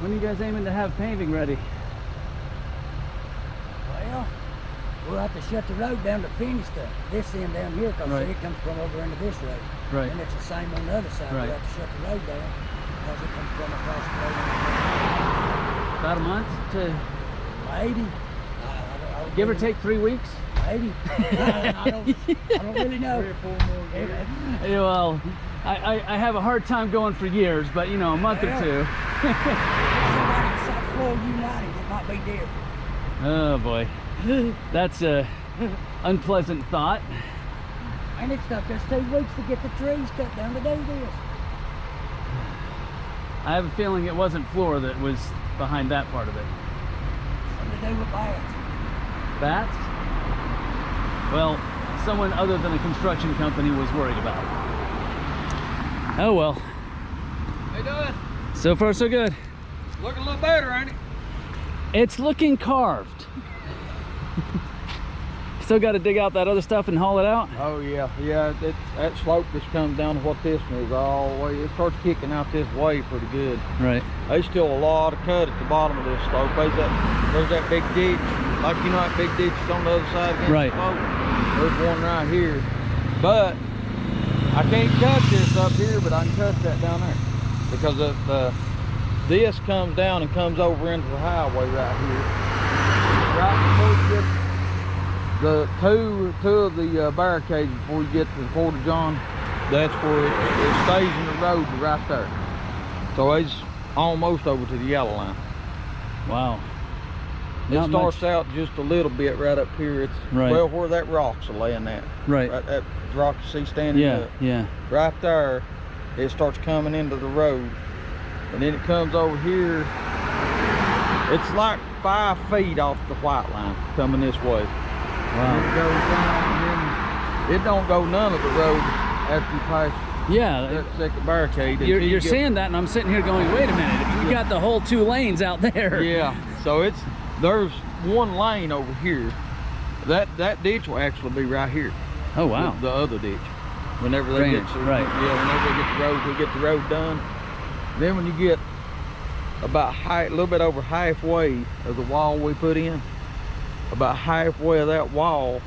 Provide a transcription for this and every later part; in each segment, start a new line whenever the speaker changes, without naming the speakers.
When are you guys aiming to have paving ready?
Well, we'll have to shut the road down to finish this end down here, because
Right.
it comes from over into this road.
Right.
And it's the same on the other side.
Right.
We'll have to shut the road down because it comes from across the road.
About a month to
Maybe.
give or take 3 weeks?
Maybe. I don't really know.
3 or 4 more years.
Yeah, well, I have a hard time going for years, but you know, a month or two.
If somebody South Florida United, it might be different.
Oh boy, that's a unpleasant thought.
And it took us 2 weeks to get the trees cut down to do this.
I have a feeling it wasn't Floor that was behind that part of it.
Something to do with bats.
Bats? Well, someone other than a construction company was worried about it. Oh well.
How you doing?
So far so good.
Looking a little better, ain't it?
It's looking carved. Still got to dig out that other stuff and haul it out?
Oh yeah, that slope just comes down to what this one is all the way. It starts kicking out this way pretty good.
Right.
There's still a lot of cut at the bottom of this slope. There's that big ditch, like you know that big ditch is on the other side against
Right.
the slope. There's one right here, but I can't cut this up here, but I can cut that down there because this comes down and comes over into the highway right here. Right before you get the two of the barricades before you get to the Fort of John, that's where it stays in the road right there. So it's almost over to the yellow line.
Wow.
It
Not
starts
much.
out just a little bit right up here. It's
Right.
well where that rock's laying at.
Right.
That rock you see standing
Yeah,
up.
yeah.
Right there, it starts coming into the road. And then it comes over here. It's like 5 feet off the white line coming this way.
Wow.
It goes down, and then it don't go none of the road after you pass
Yeah.
that second barricade.
You're
until you get-
saying that and I'm sitting here going, wait a minute, you got the whole 2 lanes out there.
Yeah, so there's one lane over here. That ditch will actually be right here.
Oh wow.
The other ditch. Whenever they
Drainage,
get to,
right.
Yeah, whenever they get the road, we get the road done. Then when you get about a little bit over halfway of the wall we put in, about halfway of that wall,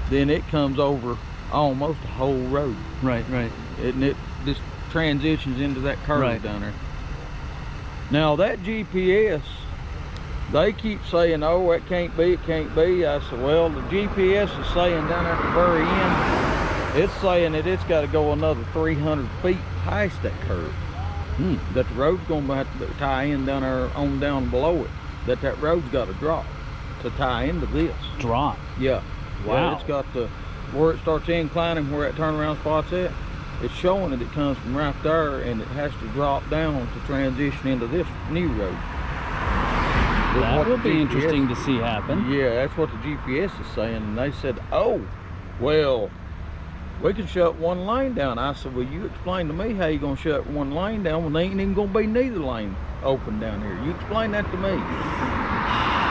then it comes over almost the whole road.
Right, right.
And it just transitions into that curve
Right.
down there. Now that GPS, they keep saying, oh, it can't be, it can't be. I said, well, the GPS is saying down at the very end, it's saying that it's got to go another 300 feet past that curve. That the road's going to have to tie in down there on down below it. That road's got to drop to tie into this.
Drop.
Yeah.
Wow.
It's got where it starts inclining, where that turnaround spot's at. It's showing that it comes from right there, and it has to drop down to transition into this new road.
That
What
will
the
be
GPS
interesting to see happen.
Yeah, that's what the GPS is saying. And they said, oh, well, we can shut one lane down. I said, well, you explain to me how you're going to shut one lane down when there ain't even going to be neither lane open down here. You explain that to me.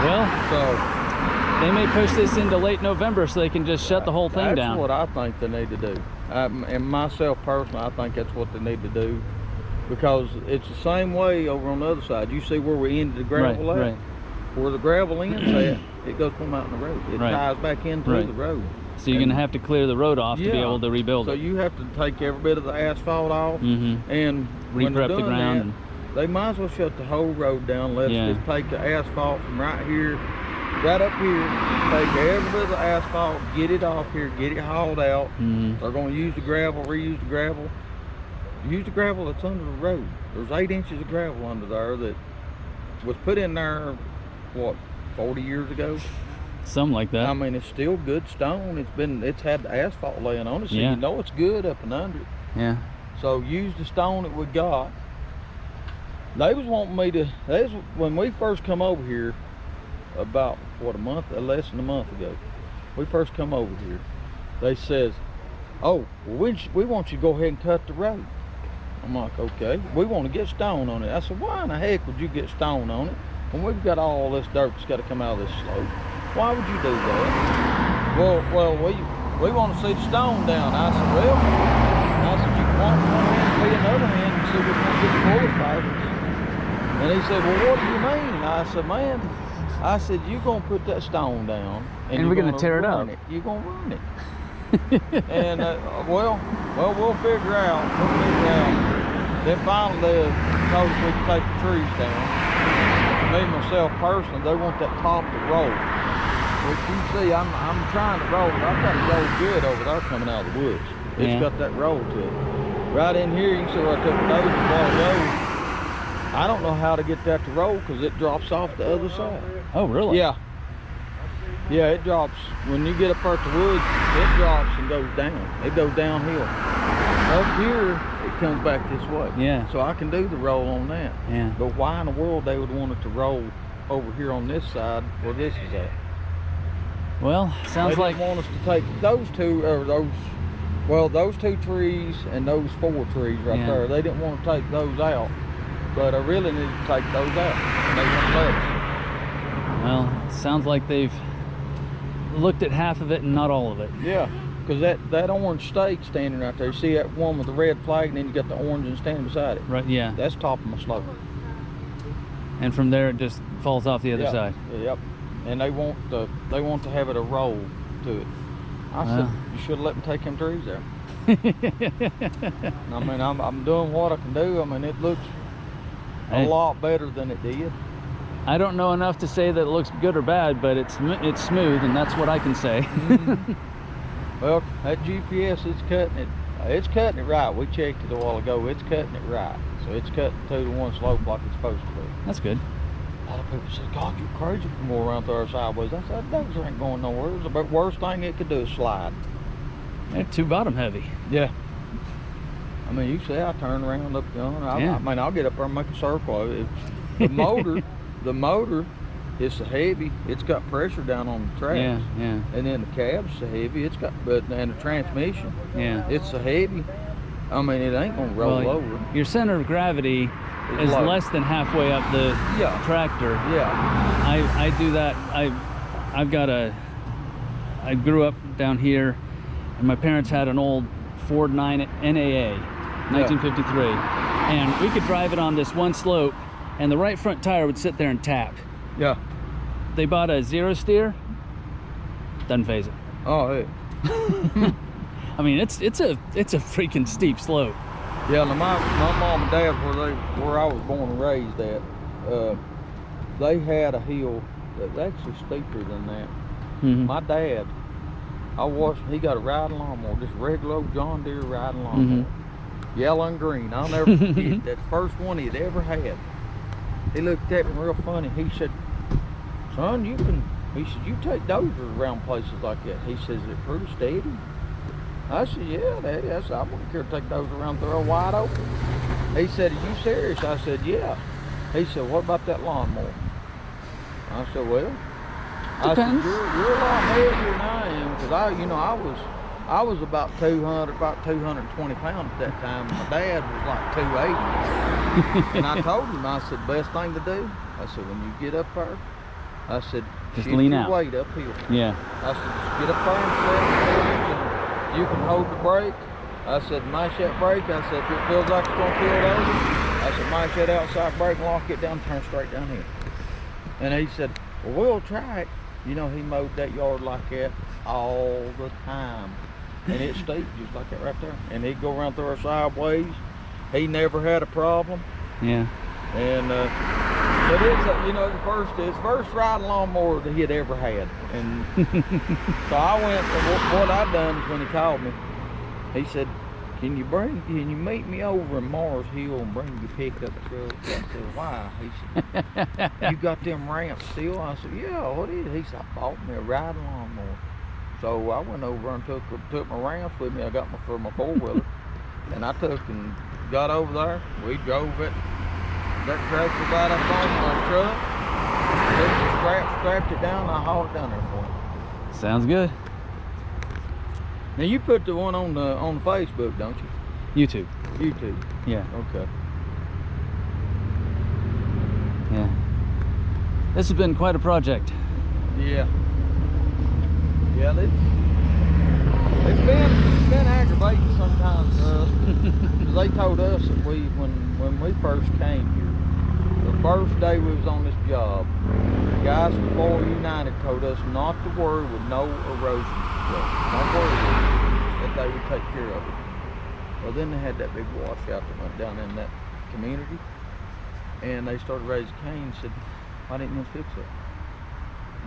Well,
So
they may push this into late November so they can just shut the whole thing down.
that's what I think they need to do. And myself personally, I think that's what they need to do, because it's the same way over on the other side. You see where we ended the gravel
Right,
at?
right.
Where the gravel ends at, it goes from out in the road. It
Right.
ties back into
Right.
the road.
So you're going to have to clear the road off to be
Yeah.
able to rebuild
So
it.
you have to take every bit of the asphalt off,
Mm-hmm.
and when they're
Reprep the
doing
ground.
that,
And,
they might as well shut the whole road down. Let's
Yeah.
just take the asphalt from right here, right up here, take every bit of the asphalt, get it off here, get it hauled out.
Mhm.
They're going to use the gravel, reuse the gravel. Use the gravel that's under the road. There's 8 inches of gravel under there that was put in there, what, 40 years ago?
something like that.
I mean, it's still good stone. It's had the asphalt laying on it, so
Yeah.
you know it's good up and under it.
Yeah.
So use the stone that we got. They was wanting me to, when we first come over here, about, what, less than a month ago, we first come over here, they says, oh, well, we want you to go ahead and cut the road. I'm like, okay, we want to get stone on it. I said, why in the heck would you get stone on it when we've got all this dirt that's got to come out of this slope? Why would you do that? Well, we want to see the stone down. I said, well, you can walk one hand and be another hand and see which one gets forward fastest. And he said, well, what do you mean? I said, man, I said, you're going to put that stone down.
And we're going to tear it up.
You're going to run it. And, well, we'll figure out. Then finally, they told us we could take the trees down. Me, myself, personally, they want that top to roll. Which you see, I'm trying to roll it. I've got it rolled good over there coming out of the woods. It's got that roll to it. Right in here, you can see where I took the nose a while ago. I don't know how to get that to roll because it drops off the other side.
Oh, really?
Yeah. Yeah, it drops. When you get up there at the woods, it drops and goes down. It goes downhill. Up here, it comes back this way.
Yeah.
So I can do the roll on that.
Yeah.
But why in the world they would want it to roll over here on this side where this is at?
Well, sounds
they
like
didn't want us to take those two, or those two trees and those 4 trees right there. They didn't want to take those out. But I really need to take those out. And they won't let us.
Well, sounds like they've looked at half of it and not all of it.
Yeah, because that orange stake standing right there, you see that one with the red flag, and then you got the orange and standing beside it.
Right, yeah.
That's top of my slope.
And from there it just falls off the other side.
Yep. And they want to have it a roll to it. I said, you should have let me take them trees there. I mean, I'm doing what I can do. I mean, it looks a lot better than it did.
I don't know enough to say that it looks good or bad, but it's smooth, and that's what I can say.
Well, that GPS, it's cutting it right. We checked it a while ago. It's cutting it right. So it's cutting 2 to 1 slope like it's supposed to be.
That's good.
A lot of people said, God, you're crazy for more around there sideways. I said, those ain't going nowhere. It's the worst thing it could do is slide.
They're too bottom heavy.
Yeah. I mean, you see, I turn around up yonder. I mean, I'll get up there and make a circle. The motor is so heavy. It's got pressure down on the tracks.
Yeah.
And then the cab's so heavy. It's got, and the transmission.
Yeah.
It's so heavy. I mean, it ain't gonna roll over.
Your center of gravity is less than halfway up the tractor.
Yeah.
I do that. I grew up down here, and my parents had an old Ford 9 NAA, 1953, and we could drive it on this one slope, and the right front tire would sit there and tap.
Yeah.
They bought a 0 steer. Doesn't phase it.
Oh, hey.
I mean, it's a freaking steep slope.
Yeah, now my mom and dad, where I was born and raised at, they had a hill that was actually steeper than that. My dad, I watched, he got a riding lawnmower, just regular old John Deere riding lawnmower, yellow and green. I'll never forget that first one he'd ever had. He looked at me real funny. He said, son, he said, you take dozers around places like that. He says, they're pretty steady. I said, yeah, Daddy. I said, I wouldn't care to take those around there wide open. He said, are you serious? I said, yeah. He said, what about that lawnmower? I said, well, I said, you're a lot heavier than I am, because I was about 220 pounds at that time. My dad was like 280. And I told him, I said, best thing to do, I said, when you get up there, I said,
just
shift
lean
your
out.
weight uphill.
Yeah.
I said, just get up there and set. You can hold the brake. I said, mash that brake. I said, if it feels like it's going to kill it over, I said, mash that outside brake and lock it down, turn straight down here. And he said, well, we'll try it. You know, he mowed that yard like that all the time. And it's steep just like that right there. And he'd go around through our sideways. He never had a problem.
Yeah.
And but it's his first riding lawnmower that he had ever had. And so I went, what I done is when he called me, he said, can you meet me over in Mars Hill and bring your pickup truck? I said, why? He said, you got them ramps still? I said, yeah, what is it? He said, I bought me a riding lawnmower. So I went over and took my ramps with me. I got for my 4-wheeler. And I took and got over there. We drove it. That tractor right up on my truck. Strapped it down, and I hauled it down there for him.
Sounds good.
Now you put the one on Facebook, don't you?
YouTube.
YouTube.
Yeah.
Okay.
Yeah. This has been quite a project.
Yeah. Yeah, it's been aggravating sometimes for us. Because they told us that when we first came here, The first day we was on this job, the guys from Florida United told us not to worry with no erosion. Don't worry with it, that they would take care of it. Well, then they had that big washout that went down in that community, and they started raising cane and said, why didn't you fix it?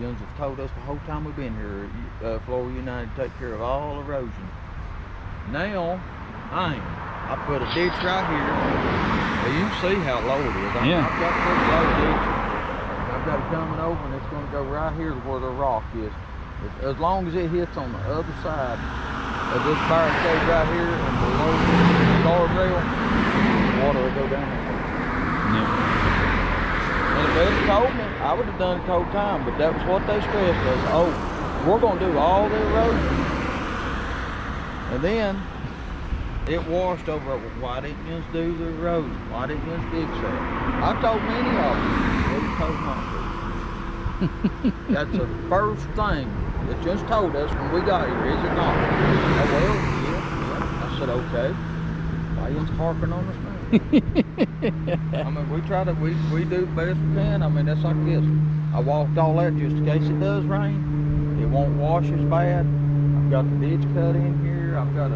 Young's have told us the whole time we've been here, Florida United take care of all erosion. Now, I put a ditch right here. Well, you can see how low it is.
Yeah.
I've got a pretty low ditch. I've got it coming over, and it's going to go right here to where the rock is. As long as it hits on the other side of this barricade right here and below the guardrail, water will go down there.
Yeah.
And if they'd told me, I would have done it the whole time, but that was what they stressed us. Oh, we're going to do all the erosion. And then it washed over. Why didn't you just do the erosion? Why didn't you just fix that? I told many of them, they were told not to. That's the first thing that just told us when we got here, is it not? Oh, well, yeah. I said, okay. Why you just harping on us now? I mean, we try to, we do the best we can. I mean, that's like this. I walked all that just in case it does rain. It won't wash as bad. I've got the ditch cut in here. I've got a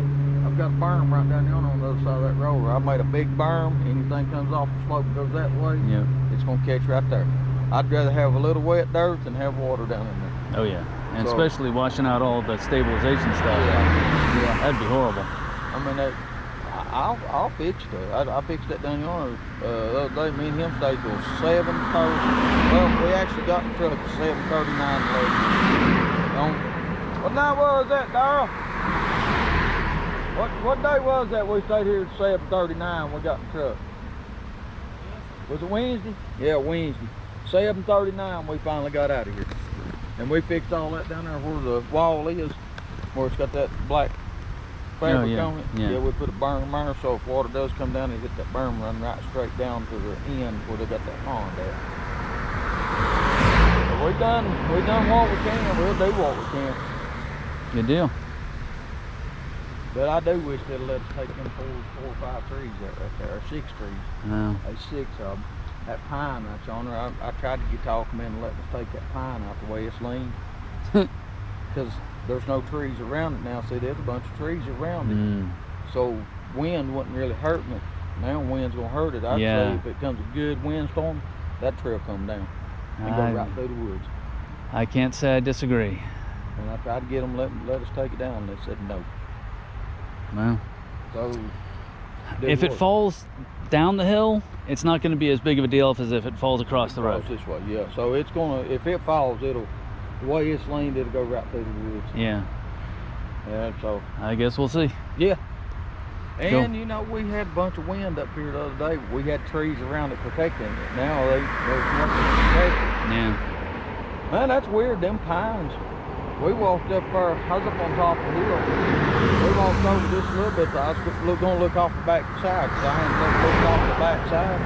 berm right down there on the other side of that roller. I made a big berm. Anything comes off the slope and goes that way,
Yep.
it's gonna catch right there. I'd rather have a little wet dirt than have water down in there.
Oh yeah, and
So-
especially washing out all the stabilization stuff.
Yeah.
That'd be horrible.
I mean, I'll fix that. I fixed that down yonder the other day. Me and him stayed till 7:30. Well, we actually got in the truck at 7:39 late. What night was that, Darryl? What day was that we stayed here at 7:39 we got in the truck? Was it Wednesday? Yeah, Wednesday. 7:39 we finally got out of here. And we fixed all that down there where the wall is, where it's got that black fabric on it.
Yeah.
We put a berm there, so if water does come down, it hit that berm, run right straight down to the end where they got that pond at. So we done what we can. We'll do what we can.
Good deal.
But I do wish they'd let us take them four or five trees out right there, or 6 trees.
No.
There's 6 of them. That pine that's on there, I tried to get talk them into letting us take that pine out the way it's lean. Because there's no trees around it now. See, there's a bunch of trees around it. So wind wouldn't really hurt me. Now wind's gonna hurt it. I'd say if it comes a good windstorm, that tree will come down and go right through the woods.
I can't say I disagree.
And I tried to get them let us take it down, and they said no.
Well,
So
if it falls down the hill, it's not going to be as big of a deal as if it falls across the road.
This way, yeah. So it's gonna, if it falls, the way it's leaned, it'll go right through the woods.
Yeah.
Yeah. So
I guess we'll see.
yeah. And
Cool.
you know, we had a bunch of wind up here the other day. We had trees around it protecting it. Now there's nothing to protect it.
Yeah.
Man, that's weird. Them pines. We walked up there. I was up on top of the hill. We walked over just a little bit. I was going to look off the back side because I hadn't looked off the back side.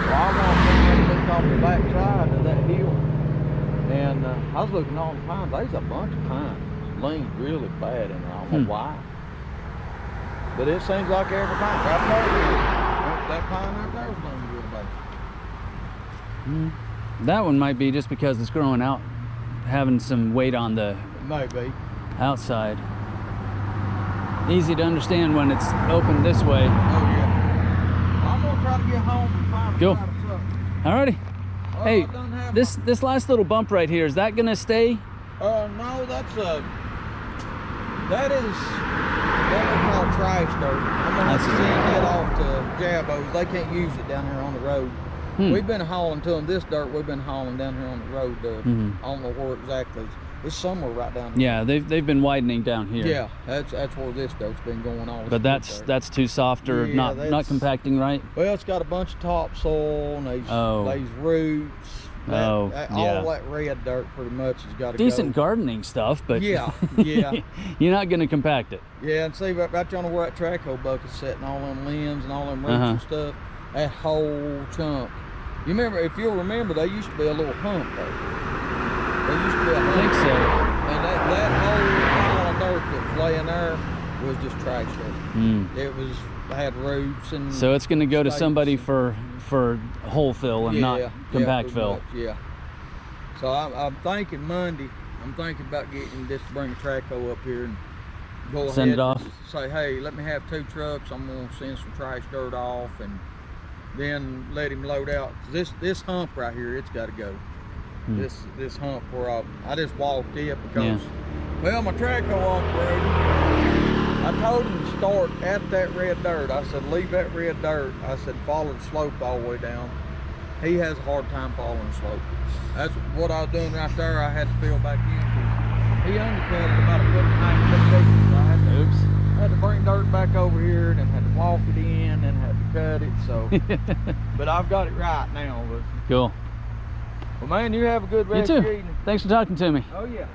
So I walked in and looked off the back side of that hill. And I was looking at all the pines. There's a bunch of pines. Leaned really bad in there. I don't know why. But it seems like every pine. Right there, that pine right there is leaned real bad.
That one might be just because it's growing out, having some weight on the
Maybe.
outside. Easy to understand when it's open this way.
Oh yeah. I'm gonna try to get home and find
Go.
a spot or something.
Alrighty.
Oh,
Hey,
I done have
this last little bump right here, is that gonna stay?
no, that's that is what we call trash dirt. I'm gonna have to send that off to Jabos. They can't use it down here on the road. We've been hauling to them this dirt. We've been hauling down here on the road. I don't know where exactly. It's somewhere right down here.
Yeah, they've been widening down here.
Yeah, that's where this dirt's been going on.
But that's too soft or
Yeah,
not compacting right.
Well, it's got a bunch of topsoil and these roots. All that red dirt pretty much has got to
Decent
go.
gardening stuff, but
Yeah.
you're not gonna compact it.
Yeah, and see right there on where that track hole bucket's setting, all them limbs and all them roots and stuff, that whole chunk. You remember, if you'll remember, there used to be a little hump there. There used to be a hump.
I think so.
And that whole pile of dirt that was laying there was just trash dirt. It was had roots and.
So it's going to go to
stakes
somebody
and-
for whole fill and not compact
pretty
fill.
much, yeah. So I'm thinking Monday. I'm thinking about getting this, bring a traco up here and go ahead.
Send it off.
And say, hey, let me have 2 trucks. I'm gonna send some trash dirt off, and then let him load out. This hump right here, it's got to go. This hump where I just walked it because, well, my traco operated. I told him to start at that red dirt. I said, leave that red dirt. I said, follow the slope all the way down. He has a hard time following the slope. That's what I was doing right there. I had to fill back in. He undercut it about 1.5 foot deep. So I had to bring dirt back over here, and then had to walk it in, and had to cut it. So, but I've got it right now. But,
Cool.
well, man, you have a good
You
rest
too.
of your evening.
Thanks for talking to me.
Oh yeah.